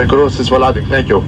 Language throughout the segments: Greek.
The cruise is for landing. Thank you.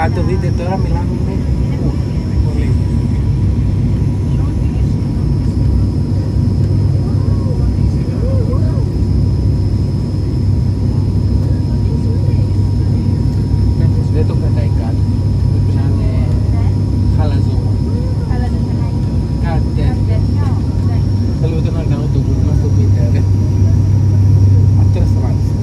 Αν το δείτε τώρα μιλάμε πολύ. Δεν το κρατάει κάτω. Πρέπει να είναι χαλαζό. Κάτι τέτοιο. Θέλω ούτε να κάνω το Google, μας το πείτε. Αυτό σταμάτησε.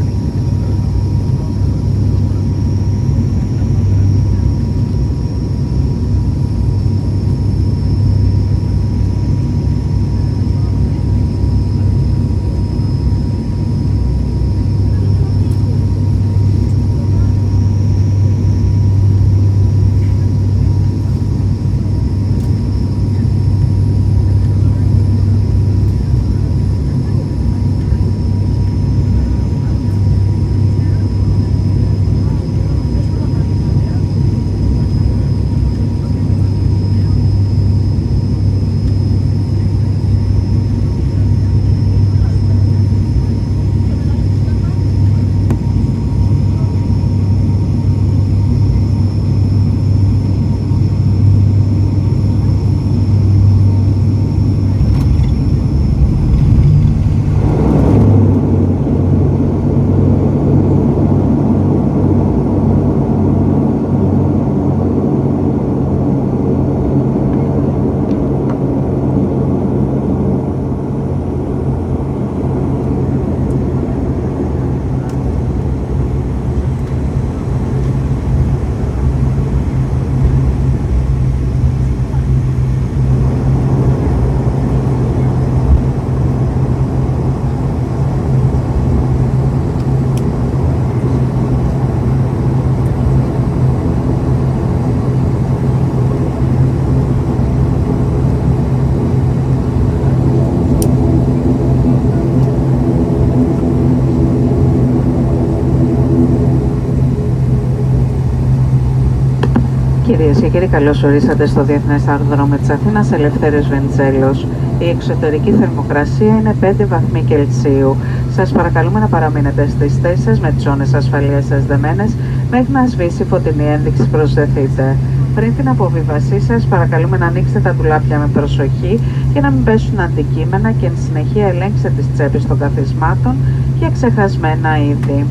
Κυρίες και κύριοι, καλώς ορίσατε στο Διεθνές Αεροδρόμιο της Αθήνας, Ελευθέριος Βενιζέλος. Η εξωτερική θερμοκρασία είναι 5 βαθμοί Κελσίου. Σας παρακαλούμε να παραμείνετε στις θέσεις σας με τις ζώνες ασφαλείας σας δεμένες μέχρι να σβήσει η φωτεινή ένδειξη προσδεθείτε. Πριν την αποβίβασή σας, παρακαλούμε να ανοίξετε τα ντουλάπια με προσοχή και να μην πέσουν αντικείμενα και εν συνεχεία ελέγξτε τις τσέπες των καθισμάτων για ξεχασμένα είδη.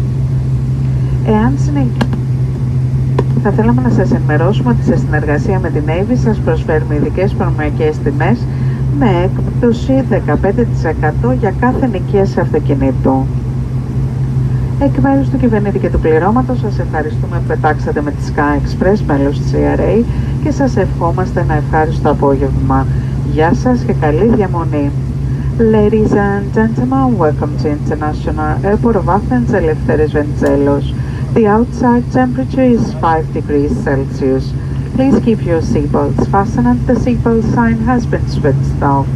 Θα θέλαμε να σας ενημερώσουμε ότι σε συνεργασία με την Navy σας προσφέρουμε ειδικές προμηθειακές τιμές με έκπτωση 15% για κάθε νοικίαση αυτοκινήτου. Εκ μέρους του κυβερνήτη και του πληρώματος σας ευχαριστούμε που πετάξατε με τη Sky Express, μέλος της CRA, και σας ευχόμαστε ένα ευχάριστο απόγευμα. Γεια σας και καλή διαμονή. Ladies and gentlemen, welcome to International Airport of Athens, Eleftheris Venizelos. The outside temperature is 5 degrees Celsius. Please keep your seatbelts fastened and the seatbelt sign has been switched off.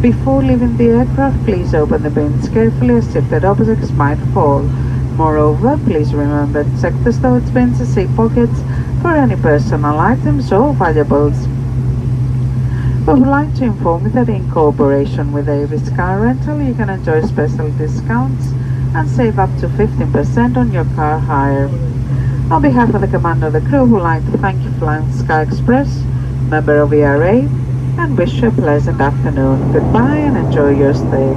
Before leaving the aircraft, please open the bins carefully as shifted objects might fall. Moreover, please remember to check the storage bins and seat pockets for any personal items or valuables. We would like to inform you that in cooperation with Avis Car Rental, you can enjoy special discounts and save up to 15% on your car hire. On behalf of the commander of the crew, we would like to thank you for flying Sky Express, member of ERA, and wish you a pleasant afternoon. Goodbye and enjoy your stay.